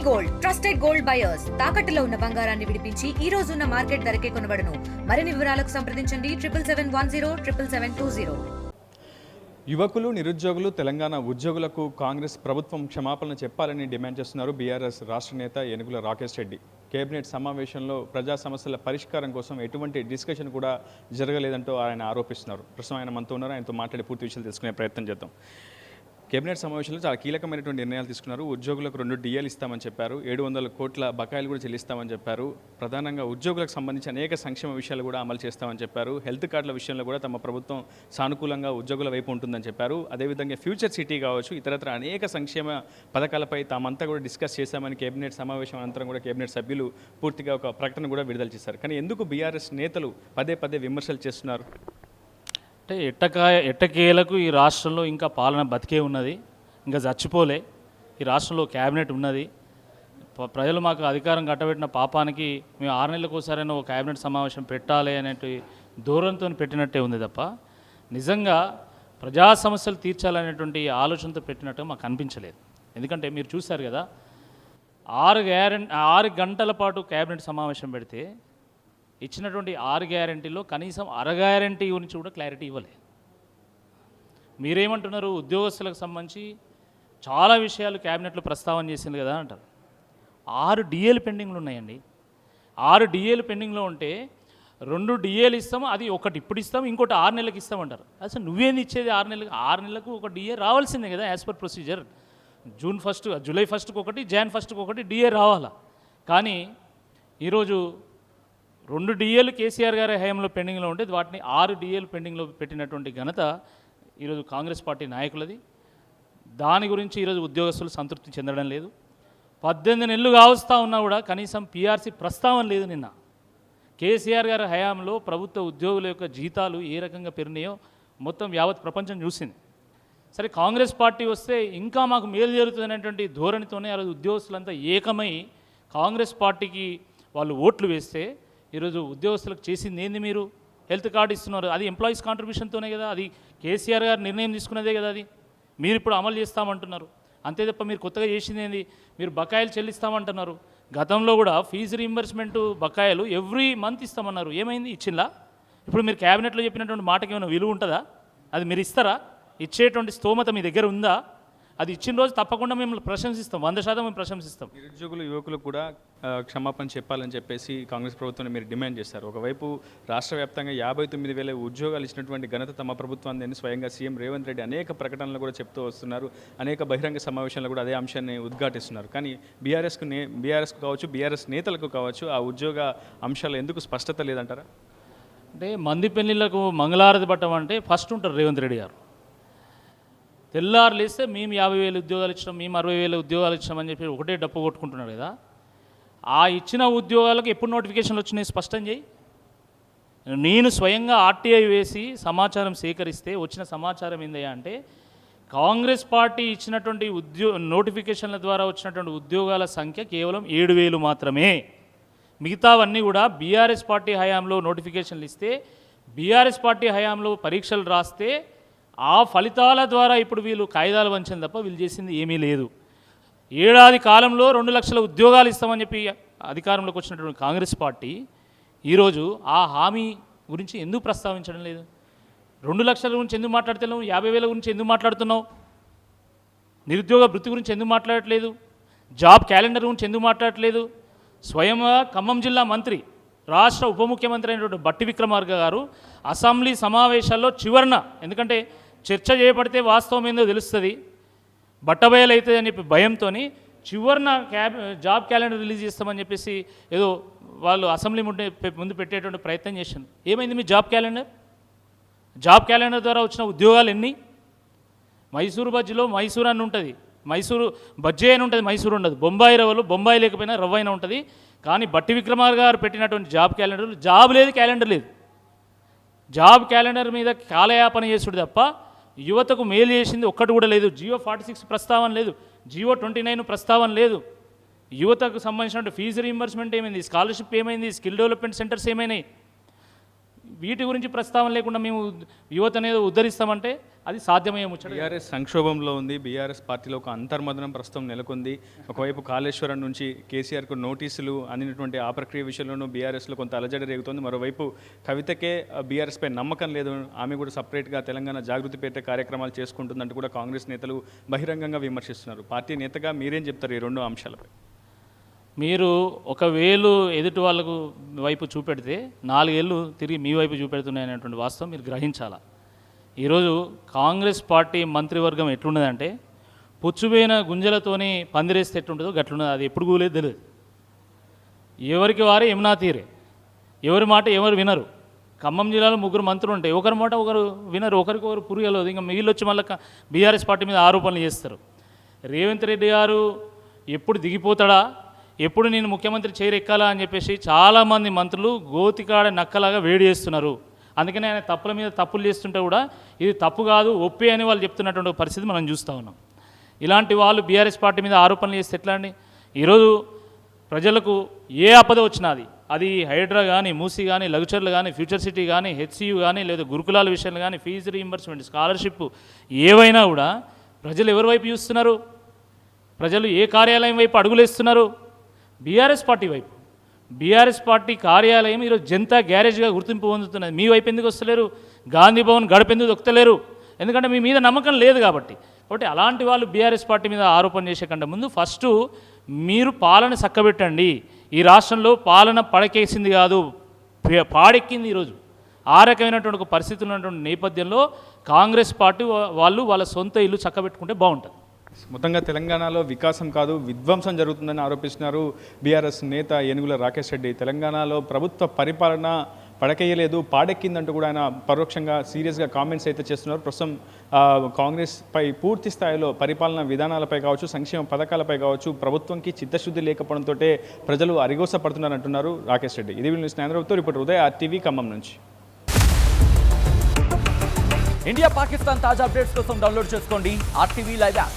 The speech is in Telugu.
గోల్డ్ ట్రస్టెడ్ గోల్డ్ బయర్స్ తాకట్టులో ఉన్న బంగారాన్ని విడిపించి ఈ రోజు ఉన్న మార్కెట్ ధరకే కొనబడును. మరిన్ని వివరాలకు సంప్రదించండి 7710777720. యువకులు నిరుద్యోగులు తెలంగాణ ఉద్యోగులకు కాంగ్రెస్ ప్రభుత్వం క్షమాపణ చెప్పాలని డిమాండ్ చేస్తున్నారు బీఆర్ఎస్ రాష్ట్ర నేత ఏనుగుల రాకేష్ రెడ్డి. కేబినెట్ సమావేశంలో ప్రజా సమస్యల పరిష్కారం కోసం ఎటువంటి డిస్కషన్ కూడా జరగలేదంటూ ఆయన ఆరోపిస్తున్నారు. ప్రస్తుతం ఆయన మనతో ఉన్నారు, ఆయనతో మాట్లాడి పూర్తి విషయాలు తెలుసుకునే ప్రయత్నం చేద్దాం. కేబినెట్ సమావేశంలో చాలా కీలకమైనటువంటి నిర్ణయాలు తీసుకున్నారు. ఉద్యోగులకు 2 డిఏలు ఇస్తామని చెప్పారు, 700 కోట్ల బకాయిలు కూడా చెల్లిస్తామని చెప్పారు. ప్రధానంగా ఉద్యోగులకు సంబంధించి అనేక సంక్షేమ విషయాలు కూడా అమలు చేస్తామని చెప్పారు. హెల్త్ కార్డుల విషయంలో కూడా తమ ప్రభుత్వం సానుకూలంగా ఉద్యోగుల వైపు ఉంటుందని చెప్పారు. అదేవిధంగా ఫ్యూచర్ సిటీ కావచ్చు, ఇతరత్ర అనేక సంక్షేమ పథకాలపై తామంతా కూడా డిస్కస్ చేశామని కేబినెట్ సమావేశం అనంతరం కూడా కేబినెట్ సభ్యులు పూర్తిగా ఒక ప్రకటన కూడా విడుదల చేశారు. కానీ ఎందుకు బీఆర్ఎస్ నేతలు పదే పదే విమర్శలు చేస్తున్నారు? అంటే ఎట్టకేలకు ఈ రాష్ట్రంలో ఇంకా పాలన బతికే ఉన్నది, ఇంకా చచ్చిపోలే. ఈ రాష్ట్రంలో క్యాబినెట్ ఉన్నది. ప్రజలు మాకు అధికారం కట్టబెట్టిన పాపానికి మేము 6 నెలలకు ఒకసారైనా ఒక క్యాబినెట్ సమావేశం పెట్టాలి అనేటి దూరంతో పెట్టినట్టే ఉంది తప్ప నిజంగా ప్రజా సమస్యలు తీర్చాలనేటువంటి ఆలోచనతో పెట్టినట్టు మాకు అనిపించలేదు. ఎందుకంటే మీరు చూశారు కదా, 6 గంటల పాటు క్యాబినెట్ సమావేశం పెడితే ఇచ్చినటువంటి 6 గ్యారంటీలో కనీసం అర గ్యారంటీ గురించి కూడా క్లారిటీ ఇవ్వలేదు. మీరేమంటున్నారు? ఉద్యోగస్తులకు సంబంధించి చాలా విషయాలు క్యాబినెట్లో ప్రస్తావన చేసింది కదా అంటారు. 6 డిఏలు పెండింగ్లు ఉన్నాయండి. 6 డిఏలు పెండింగ్లో ఉంటే 2 డిఏలు ఇస్తాము, అది ఒకటి ఇప్పుడు ఇస్తాము, ఇంకోటి 6 నెలలకు ఇస్తామంటారు. అసలు నువ్వేంది ఇచ్చేది? 6 నెలలకు? 6 నెలలకు ఒక డిఏ రావాల్సిందే కదా యాజ్ పర్ ప్రొసీజర్. జూలై 1కి ఒకటి, జాన్ 1కి ఒకటి డిఏ రావాలా. కానీ ఈరోజు 2 డిఏలు కేసీఆర్ గారి హయాంలో పెండింగ్లో ఉంటే వాటిని 6 డిఏలు పెండింగ్లో పెట్టినటువంటి ఘనత ఈరోజు కాంగ్రెస్ పార్టీ నాయకులది. దాని గురించి ఈరోజు ఉద్యోగస్తులు సంతృప్తి చెందడం లేదు. 18 నెలలు కావస్తా ఉన్నా కూడా కనీసం పీఆర్సీ ప్రస్తావన లేదు. నిన్న కేసీఆర్ గారి హయాంలో ప్రభుత్వ ఉద్యోగుల యొక్క జీతాలు ఏ రకంగా పెరిగినాయో మొత్తం యావత్ ప్రపంచం చూసింది. సరే, కాంగ్రెస్ పార్టీ వస్తే ఇంకా మాకు మేలు జరుగుతుందనేటువంటి ధోరణితోనే ఆ రోజు ఉద్యోగస్తులంతా ఏకమై కాంగ్రెస్ పార్టీకి వాళ్ళు ఓట్లు వేస్తే ఈరోజు ఉద్యోగస్తులకు చేసింది ఏంది? మీరు హెల్త్ కార్డు ఇస్తున్నారు, అది ఎంప్లాయీస్ కాంట్రిబ్యూషన్తోనే కదా, అది కేసీఆర్ గారు నిర్ణయం తీసుకున్నదే కదా, అది మీరు ఇప్పుడు అమలు చేస్తామంటున్నారు. అంతే తప్ప మీరు కొత్తగా చేసింది ఏంది? మీరు బకాయిలు చెల్లిస్తామంటున్నారు. గతంలో కూడా ఫీజు రీయింబర్స్మెంట్ బకాయిలు ఎవ్రీ మంత్ ఇస్తామన్నారు. ఏమైంది? ఇచ్చిందా? ఇప్పుడు మీరు క్యాబినెట్లో చెప్పినటువంటి మాటకి ఏమైనా విలువ ఉంటుందా? అది మీరు ఇస్తారా? ఇచ్చేటువంటి స్తోమత మీ దగ్గర ఉందా? అది ఇచ్చిన రోజు తప్పకుండా మేము ప్రశంసిస్తాం, 100% మేము ప్రశంసిస్తాం. నిరుద్యోగులు యువకులు కూడా క్షమాపణ చెప్పాలని చెప్పేసి కాంగ్రెస్ ప్రభుత్వాన్ని మీరు డిమాండ్ చేస్తారు. ఒకవైపు రాష్ట్ర వ్యాప్తంగా 59,000 ఉద్యోగాలు ఇచ్చినటువంటి ఘనత తమ ప్రభుత్వాన్ని స్వయంగా సీఎం రేవంత్ రెడ్డి అనేక ప్రకటనలు కూడా చెప్తూ వస్తున్నారు. అనేక బహిరంగ సమావేశాల్లో కూడా అదే అంశాన్ని ఉద్ఘాటిస్తున్నారు. కానీ బీఆర్ఎస్కు కావచ్చు, బీఆర్ఎస్ నేతలకు కావచ్చు ఆ ఉద్యోగ అంశాలు ఎందుకు స్పష్టత లేదంటారా? అంటే మంది పెళ్లిళ్లకు మంగళారతి పట్టం అంటే ఫస్ట్ ఉంటారు రేవంత్ రెడ్డి గారు. తెల్లారు లేస్తే మేము 50,000 ఉద్యోగాలు ఇచ్చినాం, మేము 60,000 ఉద్యోగాలు ఇచ్చినామని చెప్పి ఒకటే డప్పు కొట్టుకుంటున్నాడు కదా. ఆ ఇచ్చిన ఉద్యోగాలకు ఎప్పుడు నోటిఫికేషన్లు వచ్చినాయి స్పష్టం చేయి. నేను స్వయంగా ఆర్టీఐ వేసి సమాచారం సేకరిస్తే వచ్చిన సమాచారం ఏందయ్యా అంటే, కాంగ్రెస్ పార్టీ ఇచ్చినటువంటి నోటిఫికేషన్ల ద్వారా వచ్చినటువంటి ఉద్యోగాల సంఖ్య కేవలం 7,000 మాత్రమే. మిగతావన్నీ కూడా బీఆర్ఎస్ పార్టీ హయాంలో నోటిఫికేషన్లు ఇస్తే, బీఆర్ఎస్ పార్టీ హయాంలో పరీక్షలు రాస్తే ఆ ఫలితాల ద్వారా ఇప్పుడు వీళ్ళు కాయిదాలు వంచని తప్ప వీళ్ళు చేసింది ఏమీ లేదు. ఏడాది కాలంలో 2 లక్షల ఉద్యోగాలు ఇస్తామని చెప్పి అధికారంలోకి వచ్చినటువంటి కాంగ్రెస్ పార్టీ ఈరోజు ఆ హామీ గురించి ఎందుకు ప్రస్తావించడం లేదు? 2 లక్షల గురించి ఎందుకు మాట్లాడుతున్నావు? 50,000 గురించి ఎందుకు మాట్లాడుతున్నావు? నిరుద్యోగ వృత్తి గురించి ఎందుకు మాట్లాడట్లేదు? జాబ్ క్యాలెండర్ గురించి ఎందుకు మాట్లాడట్లేదు? స్వయంగా ఖమ్మం జిల్లా మంత్రి, రాష్ట్ర ఉప ముఖ్యమంత్రి అయినటువంటి బట్టి విక్రమార్క గారు అసెంబ్లీ సమావేశాల్లో చివరన, ఎందుకంటే చర్చ చేపడితే వాస్తవం ఏందో తెలుస్తుంది, బట్టబయలు అవుతుంది అని చెప్పి భయంతో చివరన జాబ్ క్యాలెండర్ రిలీజ్ చేస్తామని చెప్పేసి ఏదో వాళ్ళు అసెంబ్లీ ముందు పెట్టేటువంటి ప్రయత్నం చేశాను. ఏమైంది మీ జాబ్ క్యాలెండర్? జాబ్ క్యాలెండర్ ద్వారా వచ్చిన ఉద్యోగాలు ఎన్ని? మైసూరు బజ్జీలో మైసూరు అని ఉంటుంది, మైసూరు బజ్జీ అని ఉంటుంది, మైసూరు ఉండదు. బొంబాయి రవ్వలు, బొంబాయి లేకపోయినా రవ్వ అయినా ఉంటుంది. కానీ బట్టి విక్రమార్క గారు పెట్టినటువంటి జాబ్ క్యాలెండర్, జాబ్ లేదు, క్యాలెండర్ లేదు. జాబ్ క్యాలెండర్ మీద కాలయాపన చేసుడు తప్ప యువతకు మేలు చేసింది ఒక్కటి కూడా లేదు. జియో 46 ప్రస్తావన లేదు, జియో 29 ప్రస్తావన లేదు. యువతకు సంబంధించిన ఫీజు రీయింబర్స్మెంట్ ఏమైంది? స్కాలర్షిప్ ఏమైంది? స్కిల్ డెవలప్మెంట్ సెంటర్స్ ఏమైనాయి? వీటి గురించి ప్రస్తావన లేకుండా మేము యువత అనేది ఉద్ధరిస్తామంటే అది సాధ్యమయ్యే ముచ్చట. బీఆర్ఎస్ సంక్షోభంలో ఉంది. బీఆర్ఎస్ పార్టీలో ఒక అంతర్మదనం ప్రస్తుతం నెలకొంది. ఒకవైపు కాళేశ్వరం నుంచి కేసీఆర్కు నోటీసులు అందినటువంటి ఆ ప్రక్రియ విషయంలోనూ బీఆర్ఎస్లో కొంత అలజడి రేగుతోంది. మరోవైపు కవితకే బీఆర్ఎస్పై నమ్మకం లేదు, ఆమె కూడా సపరేట్గా తెలంగాణ జాగృతి పేట కార్యక్రమాలు చేసుకుంటుందంటూ కూడా కాంగ్రెస్ నేతలు బహిరంగంగా విమర్శిస్తున్నారు. పార్టీ నేతగా మీరేం చెప్తారు ఈ రెండు అంశాలపై? మీరు ఒక వేలు ఎదుటి వాళ్ళకు వైపు చూపెడితే 4 ఏళ్ళు తిరిగి మీ వైపు చూపెడుతున్నాయనేటువంటి వాస్తవం మీరు గ్రహించాలా. ఈరోజు కాంగ్రెస్ పార్టీ మంత్రివర్గం ఎట్లున్నదంటే పుచ్చుపోయిన గుంజలతోని పందిరేస్తే ఎట్లుంటుందో గట్లున్నది. అది ఎప్పుడు కూలేదు తెలియదు. ఎవరికి వారే యమునా తీరే, ఎవరి మాట ఎవరు వినరు. ఖమ్మం జిల్లాలో 3 మంత్రులు ఉంటాయి, ఒకరి మాట ఒకరు వినరు, ఒకరికొకరు పురియలేదు. ఇంకా మిగిలిచ్చి మళ్ళీ బీఆర్ఎస్ పార్టీ మీద ఆరోపణలు చేస్తారు. రేవంత్ రెడ్డి గారు ఎప్పుడు దిగిపోతాడా, ఎప్పుడు నేను ముఖ్యమంత్రి చేరెక్కాలా అని చెప్పేసి చాలామంది మంత్రులు గోతికాడ నక్కలాగా వేడి చేస్తున్నారు. అందుకనే ఆయన తప్పుల మీద తప్పులు చేస్తుంటే కూడా ఇది తప్పు కాదు ఒప్పే అని వాళ్ళు చెప్తున్నటువంటి పరిస్థితి మనం చూస్తూ ఉన్నాం. ఇలాంటి వాళ్ళు బీఆర్ఎస్ పార్టీ మీద ఆరోపణలు చేస్తే ఎట్లా అండి? ఈరోజు ప్రజలకు ఏ ఆపద వచ్చినా అది హైడ్రా కానీ, మూసీ కానీ, లగ్చర్లు కానీ, ఫ్యూచర్ సిటీ కానీ, హెచ్సియు కానీ, లేదా గురుకులాల విషయాలు కానీ, ఫీజు రీయింబర్స్మెంట్, స్కాలర్షిప్ ఏవైనా కూడా ప్రజలు ఎవరి వైపు చూస్తున్నారు? ప్రజలు ఏ కార్యాలయం వైపు అడుగులేస్తున్నారు? బీఆర్ఎస్ పార్టీ వైపు. బీఆర్ఎస్ పార్టీ కార్యాలయం ఈరోజు జనతా గ్యారేజ్గా గుర్తింపు పొందుతున్నది. మీ వైపు ఎందుకు వస్తలేరు? గాంధీ భవన్ గడపెందుకు దొక్కలేరు? ఎందుకంటే మీ మీద నమ్మకం లేదు కాబట్టి. అలాంటి వాళ్ళు బీఆర్ఎస్ పార్టీ మీద ఆరోపణ చేసే కంటే ముందు ఫస్ట్ మీరు పాలన చక్కబెట్టండి. ఈ రాష్ట్రంలో పాలన పడకేసింది కాదు, పాడెక్కింది. ఈరోజు ఆ రకమైనటువంటి ఒక పరిస్థితులు ఉన్నటువంటి నేపథ్యంలో కాంగ్రెస్ పార్టీ వాళ్ళు వాళ్ళ సొంత ఇల్లు చక్కబెట్టుకుంటే బాగుంటుంది. మొత్తంగా తెలంగాణలో వికాసం కాదు విధ్వంసం జరుగుతుందని ఆరోపిస్తున్నారు బీఆర్ఎస్ నేత ఏనుగుల రాకేష్ రెడ్డి. తెలంగాణలో ప్రభుత్వ పరిపాలన పడకేయలేదు, పాడెక్కిందంటూ కూడా ఆయన పరోక్షంగా సీరియస్గా కామెంట్స్ అయితే చేస్తున్నారు. ప్రస్తుతం కాంగ్రెస్ పై పూర్తి స్థాయిలో పరిపాలన విధానాలపై కావచ్చు, సంక్షేమ పథకాలపై కావచ్చు ప్రభుత్వంకి చిత్తశుద్ధి లేకపోవడంతో ప్రజలు అరిగోస పడుతున్నారంటున్నారు రాకేష్ రెడ్డి. ఇది న్యూస్ న్యాయతో రిపోర్టర్ ఉదయ్, RTV ఖమ్మం నుంచి. ఇండియా పాకిస్తాన్ తాజా అప్డేట్స్ కోసం డౌన్లోడ్ చేసుకోండి RTV లైవ్ యాప్.